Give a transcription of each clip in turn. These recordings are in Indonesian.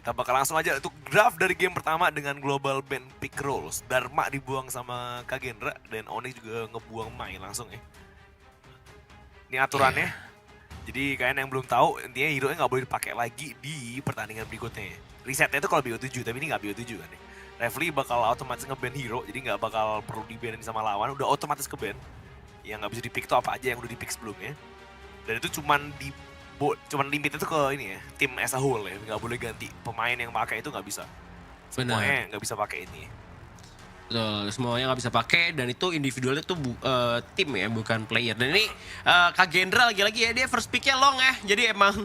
Kita bakal langsung aja untuk draft dari game pertama dengan global ban pick rolls. Dharma dibuang sama Kagendra dan Onyx juga ngebuang Mai langsung ya. Ini aturannya. Jadi kalian yang belum tahu, intinya hero-nya nggak boleh dipakai lagi di pertandingan berikutnya. Resetnya itu kalau BO7, tapi ini nggak BO7 kan ya. Referee bakal otomatis nge-ban hero, jadi nggak bakal perlu di-banin sama lawan, udah otomatis ke-ban. Yang nggak bisa di-pick tuh apa aja yang udah di-pick sebelumnya. Dan itu cuman limit itu ke ini ya, tim as a whole ya, nggak boleh ganti pemain yang pakai itu nggak bisa. Semuanya nggak bisa pakai ini. Betul, semuanya nggak bisa pakai dan itu individualnya tuh tim ya, bukan player. Dan ini Kagendra lagi-lagi ya, dia first picknya long ya. Jadi emang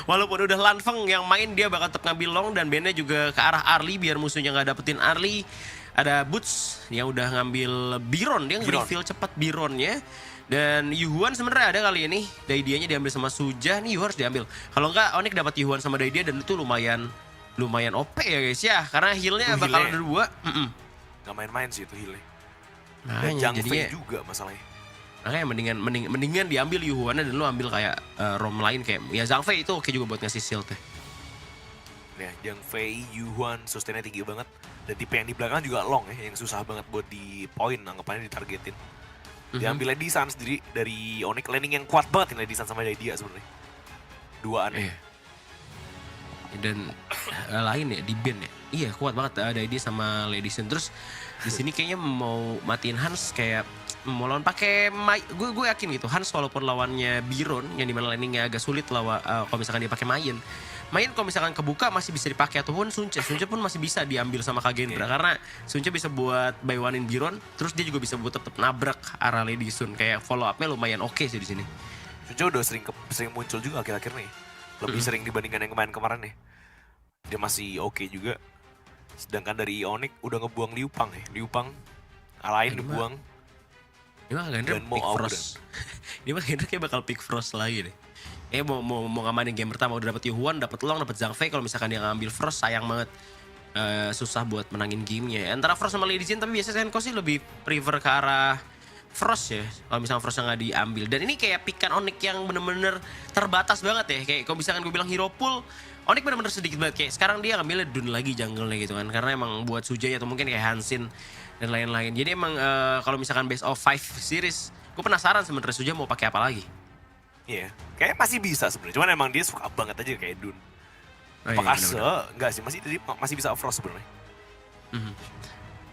walaupun udah Lanfeng yang main, dia bakal tetap ngambil long dan bandnya juga ke arah Arlie biar musuhnya nggak dapetin Arlie. Ada Boots yang udah ngambil Biron, dia nge-reveal cepat Bironnya. Dan Yuhuan sebenarnya ada kali ini, Daidianya diambil sama Suja, nih Yuhuan harus diambil. Kalau nggak Onyx dapat Yuhuan sama Daidia dan itu lumayan OP ya guys ya, karena healnya bakal ada 2. Gak main-main sih itu healnya. Nah, Dan Zhang jadinya Fei juga masalahnya. makanya mendingan diambil Yuhuannya dan lu ambil kayak rom lain kayak ya Zhang Fei itu oke juga buat ngasih shield ya. Nah, Zhang Fei, Yuhuan, sustainnya tinggi banget. Dan tipe yang di belakang juga long ya, yang susah banget buat di point, anggapannya ditargetin. Diambil Ledisan sendiri dari Onyx, landing yang kuat banget ini Ledisan sama Daidia sebenarnya. Duaan ya. Dan lain ya di band ya. Iya kuat banget ada dia sama Ledisan. Terus di sini kayaknya mau matiin Hans kayak mau lawan pakai gue yakin gitu. Hans walaupun lawannya Biron yang dimana landingnya agak sulit lawan kalau misalkan dia pakai Mayen kalau misalkan kebuka masih bisa dipakai ataupun Sunce pun masih bisa diambil sama Kagendra karena Sunce bisa buat buy one-in Biron terus dia juga bisa buat tetap nabrak arah Ledisan kayak follow up-nya lumayan oke sih di sini. Sunce udah sering muncul juga akhir-akhir nih. Lebih sering dibandingkan yang kemarin ya. Dia masih oke juga. Sedangkan dari Onyx udah ngebuang Liu Pang ya. Liu Pang alain dibuang. Ini mah Kagendra pick Frost. Ini mah Kagendra kayak bakal pick Frost lagi deh. Mau ngamanin game pertama udah dapet Yuhuan, dapet Long, dapet Zhang Fei. Kalau misalkan dia ngambil Frost sayang banget. Susah buat menangin gamenya. Antara Frost sama Lady Jin tapi biasanya Senko sih lebih prefer ke arah Frost ya. Kalau misalkan Frost nggak diambil. Dan ini kayak pikan Onyx yang bener-bener terbatas banget ya. Kayak kalau misalkan gue bilang hero pool, Onyx bener-bener sedikit banget. Kayak sekarang dia ngambilnya Dun lagi jungle-nya gitu kan. Karena emang buat Sujai atau mungkin kayak Hansin dan lain-lain. Jadi emang kalau misalkan best of 5 series, gue penasaran sebenarnya Sujai mau pakai apa lagi. Iya, kayak masih bisa sebenarnya. Cuman emang dia suka banget aja kayak Dun. Apakah enggak sih, masih bisa Frost sebenarnya.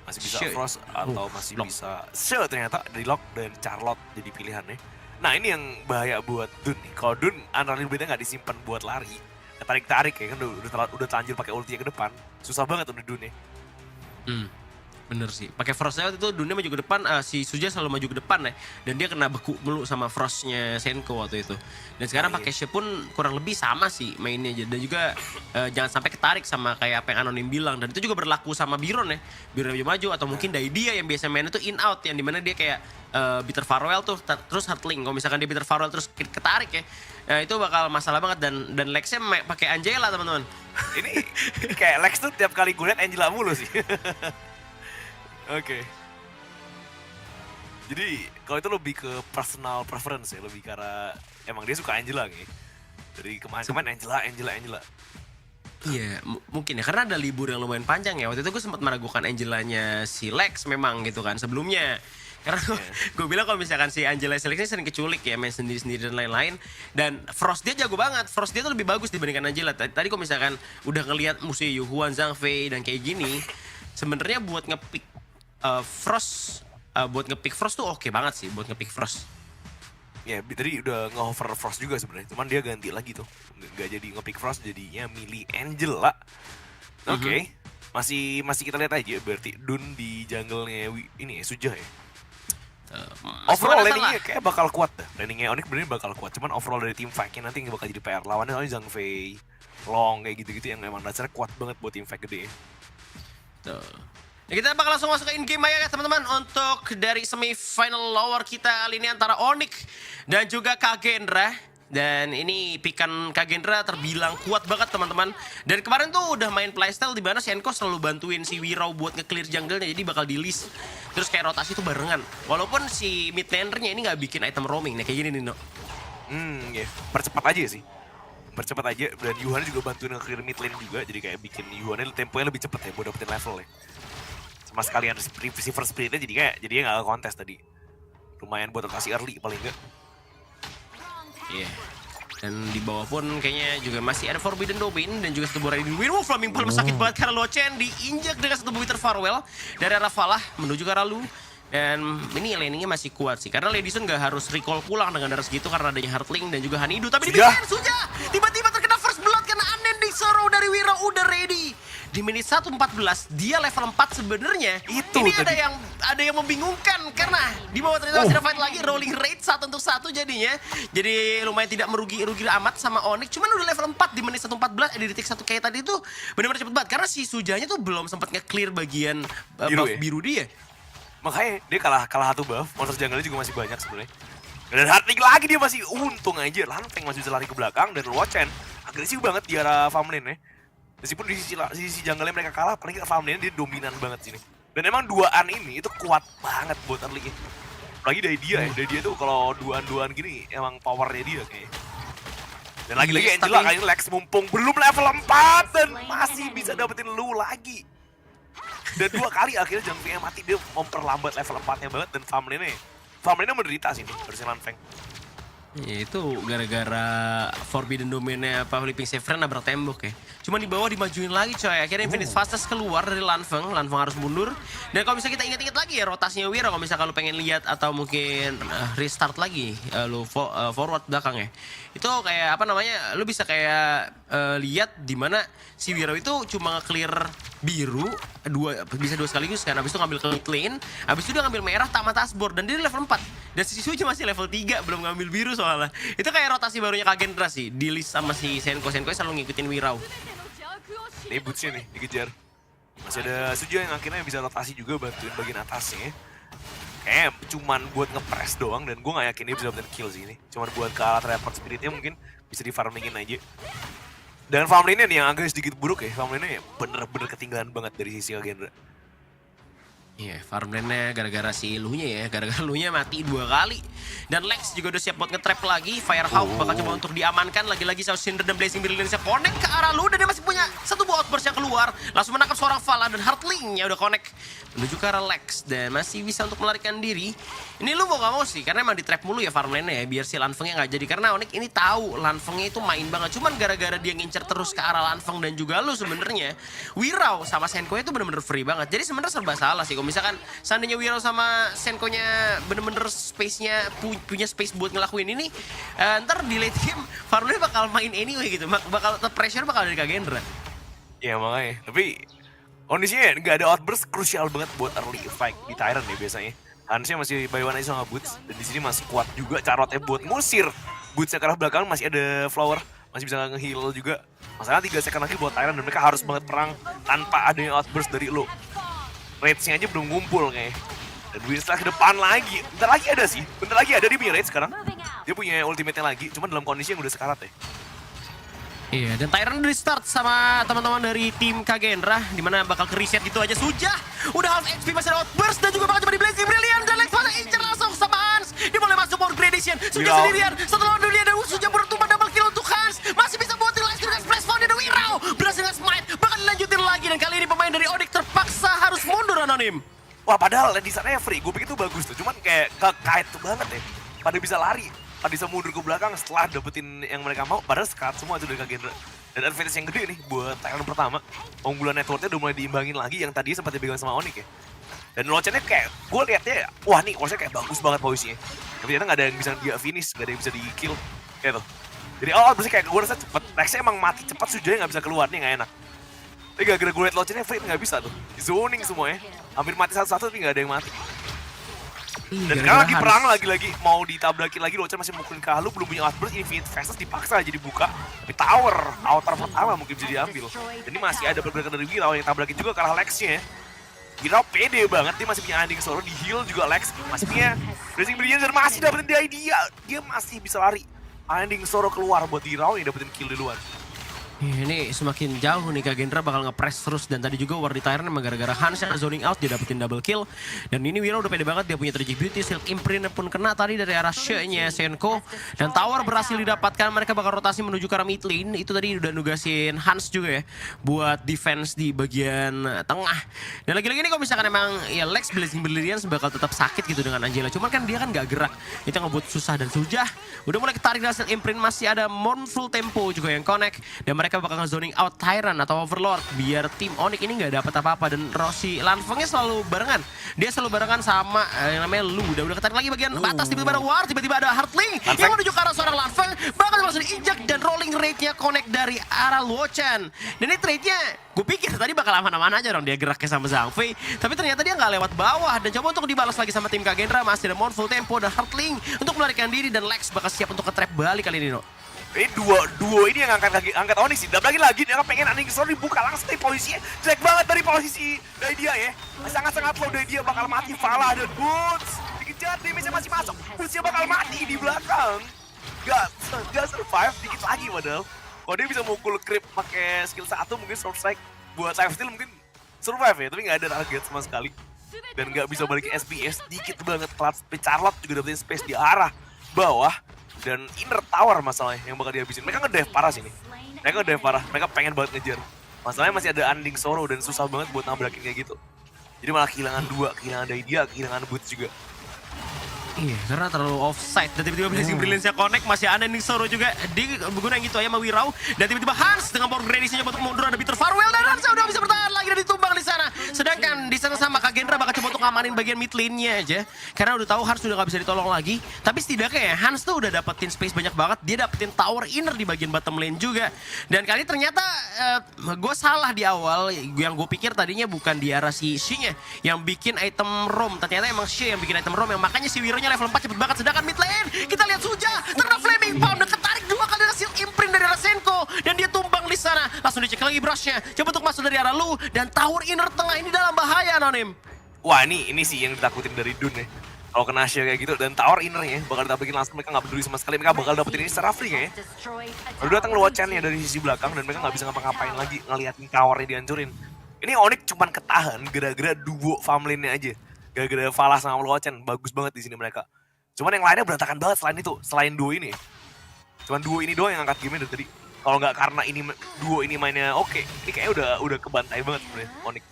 Masih bisa Frost atau masih bisa ternyata dari Lock dan Charlotte jadi pilihannya. Nah ini yang bahaya buat Dun nih. Kalau Dun unreliability-nya nggak disimpan buat lari, tarik-tarik ya kan udah terlanjur pakai ultinya ke depan. Susah banget udah Dun ya. Bener sih. Pakai Frostnya waktu itu Dunnya maju ke depan, si Suja selalu maju ke depan ya. Dan dia kena beku mulu sama Frostnya Senko waktu itu. Dan sekarang pakai Shep pun kurang lebih sama sih mainnya aja. Dan juga jangan sampai ketarik sama kayak apa yang Anonim bilang. Dan itu juga berlaku sama Biron ya. Biron maju atau mungkin Daidia yang biasa main itu in out. Yang dimana dia kayak Bitter Farewell tuh terus Hurtling. Kalau misalkan dia Bitter Farewell terus ketarik ya. Itu bakal masalah banget dan Lexnya pakai Angela teman-teman. Ini kayak Lex tuh tiap kali gue liat Angela mulu sih. Oke. Jadi kalau itu lebih ke personal preference ya, lebih karena emang dia suka Angela nih. Dari kemarin Angela. Iya, mungkin ya karena ada libur yang lumayan panjang ya. Waktu itu gue sempat meragukan Angelanya si Lex memang gitu kan sebelumnya. Karena gue bilang kalau misalkan si Angela si Lex ini sering keculik ya, main sendiri-sendiri dan lain-lain. Dan Frost dia jago banget. Frost dia tuh lebih bagus dibandingkan Angela. Tadi kalau misalkan udah ngelihat musuh Yuhuan, Zhang Fei dan kayak gini, sebenarnya buat ngepick Frost, buat ngepick Frost tuh oke banget sih buat ngepick Frost. Ya, tadi udah nge-hover Frost juga sebenarnya. Cuman dia ganti lagi tuh. Gak jadi nge-pick Frost, jadinya milih Angela. Oke. Masih kita lihat aja berarti Dun di jungle-nya ini ya, Suja ya. Overall landingnya kayak bakal kuat dah. Landingnya Onyx bener bakal kuat. Cuman overall dari tim fight-nya nanti bakal jadi PR. Lawannya soalnya Zhang Fei, Long kayak gitu-gitu yang emang dasarnya kuat banget buat tim fight gede. Tuh. Ya, kita bakal langsung masuk ke in-game ya teman-teman. Untuk dari semifinal lower kita kali ini antara Onyx dan juga Kagendra. Dan ini pikan Kagendra terbilang kuat banget teman-teman. Dan kemarin tuh udah main playstyle di mana Senko selalu bantuin si Wirau buat nge-clear jungle-nya. Jadi bakal di-list. Terus kayak rotasi tuh barengan. Walaupun si mid laner-nya ini gak bikin item roaming. Nah kayak gini nih, No. Ya. Percepat aja sih. percepat aja, dan Yuhan juga bantuin nge-clear mid lane juga, jadi kayak bikin Yuhannya temponya lebih cepet ya buat dapetin level ya. Sama sekalian receiver spiritnya jadinya nggak kontes tadi. Lumayan buat rotasi early paling enggak. Iya. Dan di bawah pun kayaknya juga masih ada Forbidden Domain dan juga satu Ready Win. Flaming Palm sakit banget karena Locen diinjak dengan satu Wither Farewell dari arah Falah menuju ke arah Lu. Dan ini laningnya masih kuat sih, karena Lady Sun nggak harus recall pulang dengan darah segitu karena adanya Heartling dan juga Hanidu. Tapi di Suja tiba-tiba terkena first blood karena Unending Sorrow dari Wira udah ready. Di menit 1:14 dia level 4 sebenarnya. Ini tadi ada yang membingungkan karena di bawah ternyata masih ada fight lagi, rolling rate 1-1 jadinya. Jadi lumayan tidak merugi amat sama Onyx. Cuman udah level 4 di menit 1:14 di detik 1 kayak tadi tuh benar-benar cepet banget karena si Sujanya tuh belum sempat nge-clear bagian buff biru dia. Makanya dia kalah satu buff, monster jungle juga masih banyak sebenarnya. Dan Heartling lagi dia masih untung aja, Lanfeng masih bisa lari ke belakang dan Locen agresif banget di arah farm lane ya. Meskipun di sisi jungle mereka kalah, paling farm lane dia dominan banget sini. Dan emang duaan ini itu kuat banget buat early. Apalagi dari dia tuh kalau duaan gini emang powernya dia kayaknya. Dan lagi-lagi Angela kali ini Lex mumpung belum level 4 dan masih bisa dapetin Lu lagi. Dan 2 kali akhirnya Jungfei mati, dia memperlambat level 4-nya banget dan farm lane-nya menderita sini versi Lanfeng. Ya itu gara-gara Forbidden Domain-nya Flipping Severn nabrak tembok ya. Cuma di bawah dimajuin lagi coy. Akhirnya Infinite Fastest keluar dari Lanfeng harus mundur. Dan kalau misalnya kita ingat-ingat lagi ya rotasinya Wira, kalau misalnya lu pengen lihat atau mungkin restart lagi lu forward belakang ya. Itu kayak apa namanya? Lu bisa kayak lihat di mana si Wira itu cuma nge-clear biru bisa dua sekaligus kan. Habis itu ngambil ke mid lane, habis itu dia ngambil merah tamat Asbor dan dia level 4. Dan si Suja masih level 3 belum ngambil biru soalnya. Itu kayak rotasi barunya Kagendra sih. Di list sama si Senko selalu ngikutin Wirau. Ini bootsnya nih dikejar. Masih ada Suja yang akhirnya bisa rotasi juga bantuin bagian atasnya. Kayak cuman buat nge-press doang dan gue gak yakin dia bisa dapetin kill sih ini. Cuman buat ke alat report spiritnya mungkin bisa di farmingin aja. Dan farm lane-nya nih yang agak sedikit buruk ya. Farm lane-nya bener-bener ketinggalan banget dari sisi Kagendra. Iya, farm lane-nya gara-gara si Lunya ya. Gara-gara Lunya mati 2 kali. Dan Lex juga udah siap buat nge-trap lagi. Firehawk bakal coba untuk diamankan. Lagi-lagi South Cinder dan Blazing Brilliance-nya connect ke arah Lu. Dan dia masih punya satu buah outburst yang keluar. Langsung menangkap seorang Vala dan Heartling-nya udah connect menuju ke arah Lex. Dan masih bisa untuk melarikan diri. Ini Lu mau gak mau sih, karena emang di-trap mulu ya farm lane-nya ya. Biar si Lanfeng-nya gak jadi. Karena Onyx ini tahu Lanfeng-nya itu main banget. Cuman gara-gara dia ngincer terus ke arah Lanfeng dan juga Lu sebenarnya Wirau sama Senko itu bener-bener free banget. Jadi sebenarnya serba salah sih. Kalau misalkan seandainya Wirau sama Senko-nya bener-bener space-nya punya space buat ngelakuin ini, ntar di late game farm-nya bakal main anyway gitu. Bakal pressure bakal dari Kagendra. Ya makanya, tapi kondisinya nggak ada outburst krusial banget buat early fight di Tyrant ya biasanya. Harusnya masih by one aja sama Boots, dan di sini masih kuat juga carotnya buat ngusir Boots yang ke arah belakang. Masih ada Flower, masih bisa nge-heal juga. Masalahnya 3 second lagi buat Tyrant dan mereka harus banget perang tanpa adanya outburst dari lo. Rage-nya aja belum ngumpul kayaknya. Dan Winston ke depan lagi, bentar lagi ada di mid-range sekarang. Dia punya ultimate-nya lagi, cuman dalam kondisi yang udah sekarat ya. Iya, dan Tyrant udah start sama teman-teman dari tim Kagendra, dimana bakal ke-reset gitu aja. Suja udah half HP, masih ada outburst dan juga bakal coba di Blazing Brilliant. Dan Lex pada incer langsung sama Hans. Dia boleh masuk power gradation. Suja sendirian, satu lawan dunia dan Suja bertumpah double kill untuk Hans. Masih bisa buat Lex dengan splash pound dari Wirau. Berhasil dengan smite, bakal dilanjutin lagi. Dan kali ini pemain dari Onyx terpaksa harus mundur anonim. Wah padahal di sana free, gue pikir itu bagus tuh. Cuman kayak kekait tuh banget ya. Pada bisa lari. Pada bisa mundur ke belakang setelah dapetin yang mereka mau, padahal sekat semua itu dari Kagendra. Dan advantage yang gede nih buat Tyrant pertama. Unggulan networknya udah mulai diimbangin lagi yang tadi sempat dipegang sama Onyx ya. Dan Locen-nya kayak, gue liatnya, wah nih Locen kayak bagus banget posisinya. Tapi ternyata gak ada yang bisa dia finish, gak ada yang bisa di kill. Kayak tuh. Jadi awal bersih kayak gue rasa cepet. Lexnya emang mati cepat, Sujanya gak bisa keluar nih, gak enak. Tapi gara-gara gue liat Locen-nya free gak bisa tuh. Zoning semuanya. Hampir mati satu-satu tapi gak ada yang mati. Dan sekarang lagi perang lagi mau ditabrakin lagi, Locen masih mukulin ke Halu, belum punya outburst, Infinite Fastest dipaksa jadi buka. Tapi outer pertama mungkin bisa diambil. Dan ini masih ada pergerakan dari Wirau yang tabrakin juga ke arah Lex-nya. Wirau pede banget, dia masih punya Unending Sorrow, di heal juga Lex, masih punya Blazing Brilliance dan masih dapetin dia masih bisa lari. Unending Sorrow keluar buat Wirau yang dapetin kill duluan. Ini semakin jauh nih Kak Gendra bakal nge-press terus dan tadi juga War di Tyrant emang gara-gara Hans yang zoning out dia dapetin double kill dan ini Wira udah pede banget dia punya Tragic Beauty, Silk Imprint pun kena tadi dari arah She-nya Senko dan tower berhasil didapatkan, mereka bakal rotasi menuju ke arah mid lane, itu tadi udah nugasin Hans juga ya buat defense di bagian tengah dan lagi-lagi ini kalau misalkan emang ya Lex Blazing Brilliance bakal tetap sakit gitu dengan Angela, cuman kan dia kan gak gerak, itu yang ngebuat susah dan Sujah udah mulai ketarik dari Silk Imprint, masih ada Mournful Tempo juga yang connect dan mereka bakal nge-zoning out Tyrant atau Overlord biar tim Onyx ini nggak dapat apa-apa dan Rossi Lanfengnya selalu barengan. Dia selalu barengan sama yang namanya Lu. Udah ketarik lagi bagian batas, tiba-tiba ada War, tiba-tiba ada Heartling yang menuju ke arah seorang Lanfeng, bakal langsung diinjak dan rolling rate-nya connect dari arah Luochen. Dan ini trade-nya gue pikir tadi bakal aman-aman aja dong dia geraknya sama Zhang Fei, tapi ternyata dia nggak lewat bawah dan coba untuk dibalas lagi sama tim Kak Gendra, masih ada Mournful Tempo dan Heartling untuk melarikan diri dan Lex bakal siap untuk ke-trap balik kali ini, No. Ini duo ini yang angkat Onyx sih. Dan lagi dia pengen Undying Sorrow dibuka langsung dari posisinya. Jelek banget dari posisi dari dia ya. Sangat-sangat low dari dia, bakal mati. Falah dan Boots dikejar, damage-nya masih masuk. Boots-nya bakal mati di belakang. Gak survive dikit lagi padahal. Kalau dia bisa mukul creep pakai skill 1 mungkin Sword Strike buat lifesteal mungkin survive ya, tapi nggak ada target sama sekali. Dan nggak bisa balik ke SBS, dikit banget. Charlotte juga dapetin space di arah bawah. Dan inner tower masalahnya yang bakal dihabisin. Mereka nge-dive parah sini. Mereka nge-dive parah, mereka pengen banget ngejar. Masalahnya masih ada Undying Sorrow dan susah banget buat nabrakin kayak gitu. Jadi malah kehilangan dua, kehilangan Daidia, kehilangan Boots juga. Iya, karena terlalu offside dan tiba-tiba Blazing Brilliance-nya connect, masih ada Undying Sorrow juga digunakan gitu aja sama Wirau dan tiba-tiba Hans dengan power gradation untuk mundur, ada Bitter Farewell dan Hans udah bisa bertahan lagi dan ditumbang di sana. Sedangkan di sana sama Kak Gendra bakal coba untuk ngamanin bagian mid lane-nya aja karena udah tahu Hans udah gak bisa ditolong lagi, tapi setidaknya ya Hans tuh udah dapetin space banyak banget, dia dapetin tower inner di bagian bottom lane juga. Dan kali ternyata gue salah di awal, yang gue pikir tadinya bukan di arah si She-nya yang bikin item roam, ternyata emang She yang bikin item roam, yang makanya si Wiro level 4 cepet banget. Sedangkan mid lane kita lihat Sujah terkena Flaming Pound dan ketarik dua kali dari Silk Imprint dari Rasenko dan dia tumbang di sana. Langsung dicek lagi brushnya, coba untuk masuk dari arah Lu dan tower inner tengah ini dalam bahaya, Nonim. Wah ini sih yang ditakutin dari Dun ya. Kalau kena share kayak gitu dan tower innernya bakal ditakutin langsung, mereka nggak peduli sama sekali, mereka bakal dapetin ini secara free kayaknya. Baru datang Luochen-nya dari sisi belakang dan mereka nggak bisa ngapa-ngapain lagi ngeliatin towernya dihancurin. Ini Onyx cuman ketahan gara-gara duo farm lane-nya aja. Gara-gara Falah sama Luochen, bagus banget di sini mereka. Cuman yang lainnya berantakan banget selain itu, selain duo ini. Cuman duo ini doang yang angkat game dari tadi. Kalau nggak karena ini duo ini mainnya oke, ini kayaknya udah kebantai banget sebenarnya Onyx.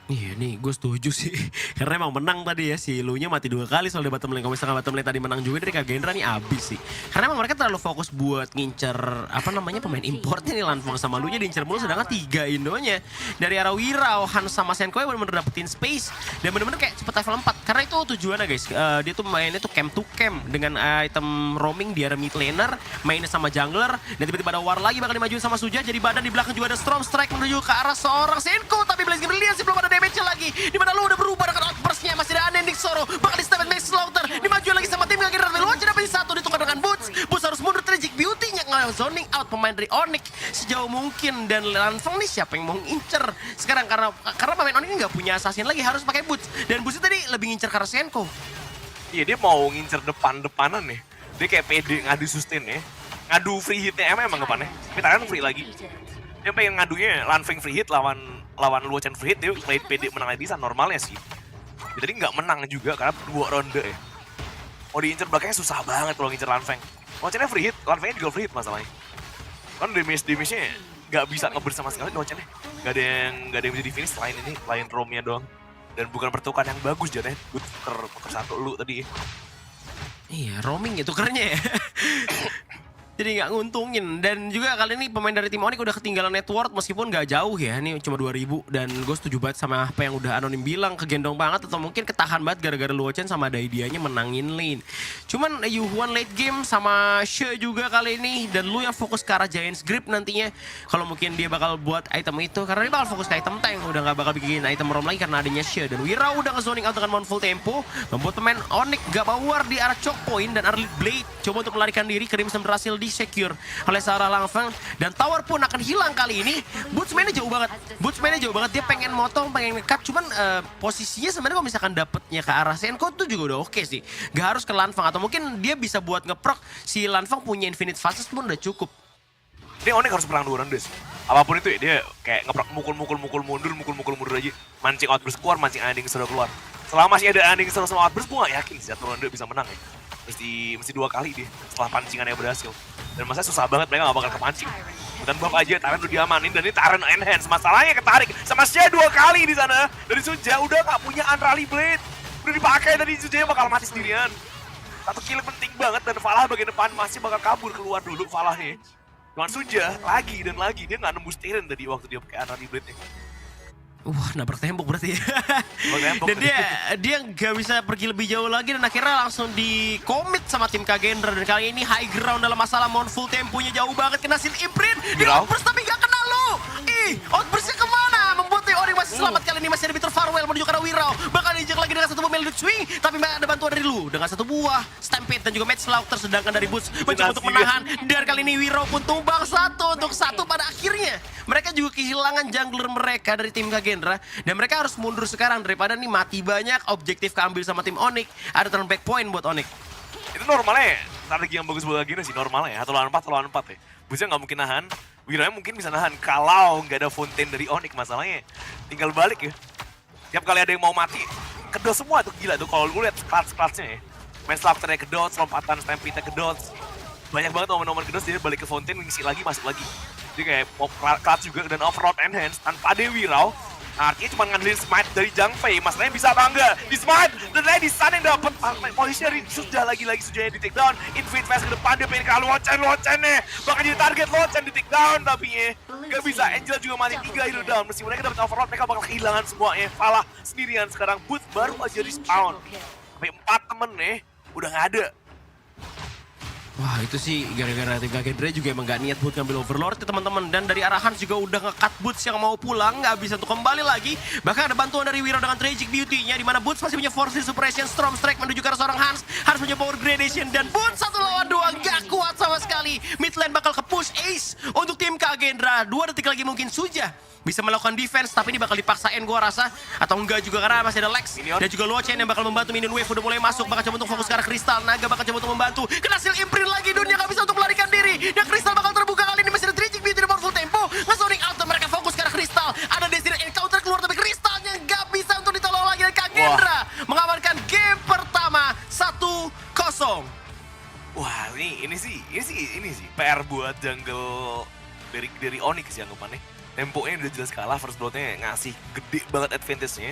Iya nih, gue setuju sih. Karena emang menang tadi ya, si Lu-nya mati 2 kali soal di bottom lane. Kalau misalkan bottom lane tadi menang juga dari Kak Gendra nih abis sih. Karena emang mereka terlalu fokus buat ngincer, pemain importnya nih, Lanfeng sama Lu-nya diincer mulu, sedangkan 3 Indonya. Dari arah Wirau, Hans sama Senko ya bener-bener dapetin space. Dan bener-bener kayak cepet level 4. Karena itu tujuannya guys, dia tuh mainnya tuh camp to camp. Dengan item roaming di arah mid laner, mainnya sama jungler. Dan tiba-tiba ada War lagi bakal dimajuin sama Sujah. Jadi badan di belakang juga ada Storm Strike menuju ke arah seorang Senko. Tapi Blazing Brilliance belum ada damage-nya lagi, dimana Lu udah berubah dengan outburst-nya, masih ada Undying Sorrow, bakal di-step and slaughter, dimajuin lagi sama tim Kak Gendra, Luochen dapat satu, ditukar dengan Boots harus mundur, Tragic Beauty-nya zoning out pemain dari Onyx sejauh mungkin, dan Lanfeng nih siapa yang mau ngincer sekarang, karena pemain Onyx ini nggak punya assassin lagi, harus pakai Boots, dan Boots tadi lebih ngincer karena Senko. Iya dia mau ngincer depan-depanan nih, dia kayak pede ngadu sustain ya, ngadu free hitnya emang depannya, tapi tangan free lagi. Dia pengen ngadunya Lanfeng free hit lawan Luochen free hit, dia main PD menang lagi bisa normalnya sih. Jadi nggak menang juga karena 2 ronde ya. Mau diincer belakangnya susah banget kalau ngincer Lanfeng. Luochennya free hit, Lanfengnya juga free hit masalahnya. Kan damage-nya nggak bisa nge-burst sama sekali Luochennya. Nggak ada yang bisa di-finish selain ini, selain roamnya doang. Dan bukan pertukaran yang bagus jadinya, gue tuker satu Lu tadi. Iya, roaming ya tukernya ya. Jadi nggak nguntungin, dan juga kali ini pemain dari tim Onyx udah ketinggalan network meskipun nggak jauh ya, ini cuma 2000, dan gue setuju banget sama apa yang udah Anonim bilang, kegendong banget atau mungkin ketahan banget gara-gara Luochen sama Daidianya menangin lane. Cuman Yuhuan late game sama She juga kali ini, dan Lu yang fokus ke arah Giant's Grip nantinya, kalau mungkin dia bakal buat item itu, karena dia bakal fokus ke item tank, udah nggak bakal bikin item roam lagi karena adanya She, dan Wira udah nge-zoning out dengan Mournful Tempo, membuat pemain Onyx gak power di arah choke point, dan Arlit Blade coba untuk melarikan diri, Crimson berhasil di-secure oleh seorang Lanfeng, dan tower pun akan hilang kali ini. Boots mainnya jauh banget, dia pengen motong, pengen nge-cut, cuman posisinya sebenarnya kalau misalkan dapetnya ke arah Senko tuh juga udah oke sih, gak harus ke Lanfeng, atau mungkin dia bisa buat ngeproc si Lanfeng punya infinite phases pun udah cukup. Ini Onyx harus perang 2 ronde sih. Apapun itu ya, dia kayak mukul mundur aja. Mancing Outburst keluar, mancing Unending Sorrow keluar. Selama masih ada Unending Sorrow sama Outburst, gue gak yakin sih 1 ronde bisa menang ya. Mesti 2 kali dia setelah pancingannya berhasil. Dan masa susah banget mereka gak bakal kepancing. Dan buff aja, Taren udah diamanin dan ini Taren enhance. Masalahnya ketarik sama Xia 2 kali di sana. Dari Suja udah gak punya Unrally Blade. Udah dipakai dari Suja bakal mati sendirian. 1 kill penting banget dan Falah bagian depan masih bakal kabur keluar dulu Falahnya. Cuman Suja lagi dan lagi dia nggak nembus Taren tadi waktu dia pakai Unrally Blade-nya. Wah, nabrak tembok berarti ya. Tembok. Dan dia nggak bisa pergi lebih jauh lagi dan akhirnya langsung di commit sama tim Kagendra. Dan kali ini high ground dalam masalah Mournful, temponya jauh banget, kena Seal Imprint di Outburst tapi nggak kena lu. Outburstnya kemana? Membuat Onyx masih selamat. Kali ini masih ada Bitter Farewell menuju ke arah Wirau. Bakal diinjek lagi dengan 1 buah Melodic Swing, tapi ada bantuan dari lu dengan 1 buah Stampede dan juga Match Slaughter. Sedangkan dari Boots mencoba untuk menahan. Dan kali ini Wirau pun tumbang 1 untuk 1 pada akhirnya. Mereka juga kehilangan jungler mereka dari tim Kagendra. Dan mereka harus mundur sekarang daripada nih mati banyak, objektif keambil sama tim Onyx. Ada turn back point buat Onyx. Itu normalnya strategi yang bagus buat Gina sih, normalnya 1 lawan 4 ya. Busnya nggak mungkin nahan, Wirau mungkin bisa nahan kalau nggak ada Fontaine dari Onyx. Masalahnya tinggal balik ya. Tiap kali ada yang mau mati, kedot semua tuh, gila tuh kalau lu lihat clutch-clutchnya ya. Main Slaughter-nya kedot, lompatan Stampede-nya kedot. Banyak banget momen-momen kedot, dia balik ke Fontaine, ngisi lagi, masuk lagi. Jadi kayak mau clutch juga dan overload enhance tanpa ada Wirau. Nah, artinya cuma ngandelin smite dari Zhang Fei. Masalahnya bisa bangga di smite dan lagi di sana yang dapat posisi dari Suja lagi Sujanya di take down. Invade fast ke depan, dia pengen kalah Locen-Locennya bakal jadi target Locen di take down, tapi gak bisa. Angel juga mati 3 hero down. Meskipun mereka dapat overload, mereka bakal kehilangan semuanya. Falah sendirian sekarang, Boots baru aja respawn. Sampai 4 temen udah gak ada. Wah, itu sih gara-gara tim Kagendra juga emang gak niat buat ngambil Overlord ya teman-teman. Dan dari arahan juga udah nge-cut Boots yang mau pulang, gak bisa untuk kembali lagi. Bahkan ada bantuan dari Wirau dengan Tragic Beauty-nya, dimana Boots masih punya Force Suppression, Storm Strike menuju ke arah seorang Hans. Hans punya Power Gradation dan Boots 1 lawan 2 gak kuat sama sekali. Mid lane bakal ke-push Ace untuk tim Kagendra. 2 detik lagi mungkin Suja bisa melakukan defense, tapi ini bakal dipaksain gua rasa. Atau enggak juga karena masih ada Lex dan juga Locen yang bakal membantu. Minion Wave udah mulai masuk, bakal coba untuk fokus ke arah Crystal. Naga bakal coba untuk membantu, kena Seal Imprint lagi, dunia gak bisa untuk melarikan diri. Dan Crystal bakal terbuka kali ini, masih ada Tragic Beauty di Powerful Tempo. Nge-zoning out dan mereka fokus ke arah Crystal. Ada Destined Encounter keluar, tapi Crystalnya gak bisa untuk ditolong lagi. Dan Kagendra mengamankan game pertama 1-0. Wah, ini sih PR buat jungle dari Onyx sih anggapannya. Temponya udah jelas kalah, first blood-nya ngasih gede banget advantage-nya.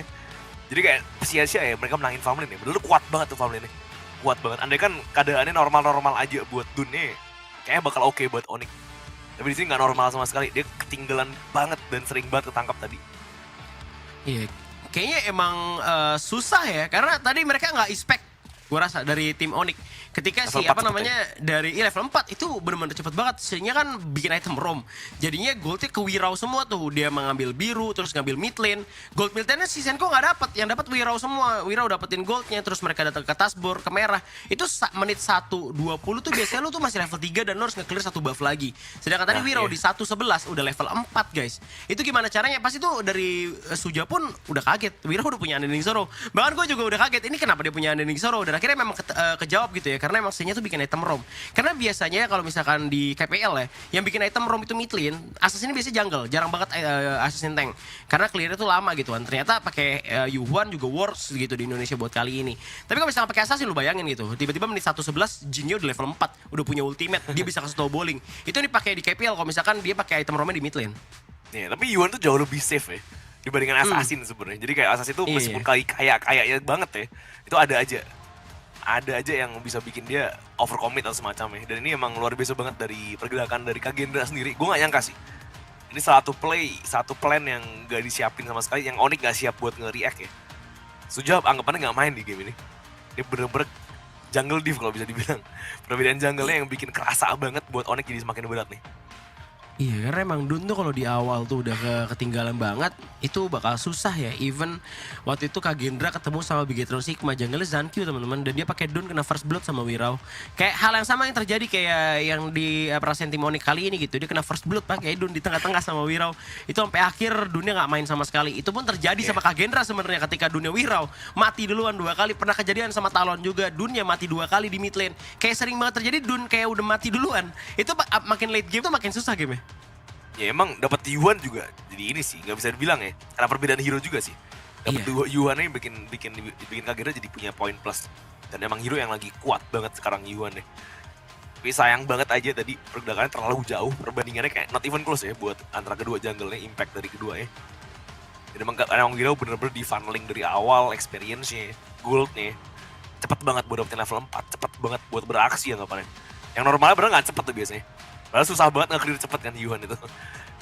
Jadi kayak sia-sia ya mereka menangin farm lane ya. Bener kuat banget tuh farm lane-nya. Kuat banget. Andai kan keadaannya normal-normal aja buat Dune, kayaknya bakal oke buat Onyx. Tapi di sini nggak normal sama sekali. Dia ketinggalan banget dan sering banget ketangkap tadi. Iya, kayaknya emang susah ya. Karena tadi mereka nggak expect, gua rasa, dari tim Onyx. Ketika level si apa namanya dari level 4 itu benar-benar cepet banget. Sehingga kan bikin item roam. Jadinya goldnya ke Wirau semua tuh. Dia mengambil biru, terus ngambil mid lane. Gold mid lane-nya si Senko nggak dapet. Yang dapat Wirau semua. Wirau dapetin goldnya, terus mereka datang ke Tasbor, ke merah. Itu menit 1:20 tuh biasanya lu tuh masih level 3 dan lu harus nge-clear 1 buff lagi. Sedangkan tadi Wirau di 1:11 udah level 4 guys. Itu gimana caranya? Pasti tuh dari Suja pun udah kaget. Wirau udah punya Unending Sorrow. Bahkan gue juga udah kaget. Ini kenapa dia punya Unending Sorrow? Dan akhirnya memang kejawab gitu ya. Karena emang C-nya tuh bikin item roam. Karena biasanya kalau misalkan di KPL ya, yang bikin item roam itu mid lane, assassin ini biasanya jungle, jarang banget assassin tank. Karena clear-nya tuh lama gitu kan. Ternyata pakai Yuhuan juga works gitu di Indonesia buat kali ini. Tapi kalau misalkan pakai assassin lu bayangin gitu, tiba-tiba menit 1:11 Jinnya udah level 4, udah punya ultimate, dia bisa kasih snowballing. Itu dipakai di KPL kalau misalkan dia pakai item roamnya di mid lane. Nih, tapi Yuan tuh jauh lebih safe ya dibandingkan assassin sebenarnya. Jadi kayak assassin tuh meskipun kaya banget ya, itu ada aja yang bisa bikin dia overcommit atau semacamnya. Dan ini emang luar biasa banget dari pergerakan dari Kagendra sendiri. Gue gak nyangka sih. Ini satu plan yang gak disiapin sama sekali, yang Onyx gak siap buat nge-react ya. Suja anggapannya gak main di game ini. Ini bener-bener jungle div kalau bisa dibilang. Perbedaan jungle-nya yang bikin kerasa banget buat Onyx jadi semakin berat nih. Iya, karena emang Dun tuh kalau di awal tuh udah ketinggalan banget, itu bakal susah ya. Even waktu itu Kagendra ketemu sama Bigetron Sigma, jungle Zankyu teman-teman, dan dia pakai Dun kena first blood sama Wirau. Kayak hal yang sama yang terjadi kayak yang di perasaan tim Onyx kali ini gitu. Dia kena first blood pakai Dun di tengah-tengah sama Wirau. Itu sampai akhir Dunnya nggak main sama sekali. Itu pun terjadi sama Kagendra sebenarnya ketika Dunnya Wirau mati duluan 2 kali. Pernah kejadian sama Talon juga, Dunnya mati 2 kali di mid lane. Kayak sering banget terjadi Dun kayak udah mati duluan. Itu makin late game tuh makin susah game-nya. Ya emang dapat Yuan juga jadi ini sih nggak bisa dibilang ya, karena perbedaan hero juga sih. Dapat Iya. Yuan ini bikin Kagera jadi punya poin plus, dan emang hero yang lagi kuat banget sekarang Yuan deh. Tapi sayang banget aja tadi pergerakannya terlalu jauh, perbandingannya kayak not even close ya buat antara kedua jungle-nya, impact dari kedua ya. Dan emang hero bener-bener di funneling dari awal, experience-nya, gold-nya cepet banget buat dapetin level 4, cepet banget buat beraksi ya ngapain. Yang normalnya bener nggak cepet tuh biasanya. Padahal susah banget nge-clear cepet kan Yuan itu.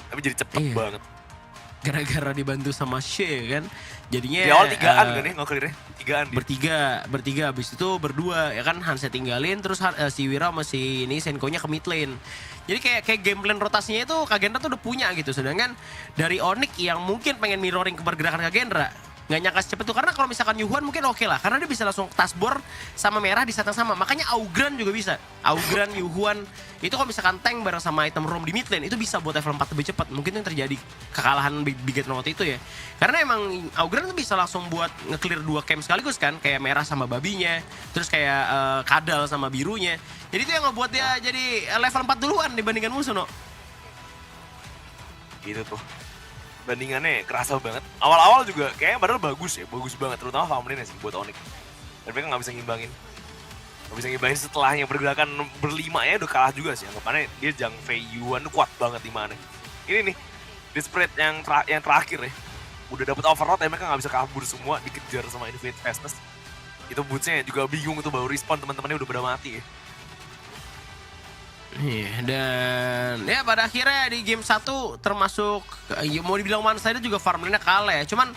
Tapi jadi cepet Iya. banget. Gara-gara dibantu sama Shay kan. Jadinya Di awal 3-an kan ya nge-clear-nya? 3-an dia. bertiga habis itu berdua ya kan, Hansa tinggalin terus si Wira sama si ini Senko-nya ke mid lane. Jadi kayak game plan rotasinya itu Kagendra tuh udah punya gitu, sedangkan dari Onyx yang mungkin pengen mirroring ke pergerakan Kagendra nggak nyangka secepat itu, karena kalau misalkan Yuhan mungkin oke lah karena dia bisa langsung tasbor sama merah di saat yang sama, makanya Augran juga bisa. Augran, Yuhan itu kalau misalkan tank bareng sama item roam di mid lane itu bisa buat level 4 lebih cepat. Mungkin itu yang terjadi kekalahan Biget waktu itu ya, karena emang Augran tuh bisa langsung buat nge-clear 2 camp sekaligus kan, kayak merah sama babinya, terus kayak kadal sama birunya. Jadi itu yang ngebuat dia jadi level 4 duluan dibandingkan musuh, no. Gitu tuh. Bandingannya kerasa banget. Awal-awal juga kayaknya padahal bagus ya, bagus banget. Terutama Famlin sih buat Onyx. Dan mereka nggak bisa ngimbangin. Nggak bisa ngimbangin setelahnya pergerakan berlima ya udah kalah juga sih. Anggapannya dia Zhang Fei Yuan tuh kuat banget di mana. Ini nih, di spread yang terakhir ya. Udah dapet overload ya mereka nggak bisa kabur semua, dikejar sama Infinite Fastness. Itu bootsnya juga bingung itu baru respawn, teman-temannya udah pada mati ya. Iya, dan ya pada akhirnya di game 1 termasuk ya mau dibilang one sided juga farmnya kalah ya. Cuman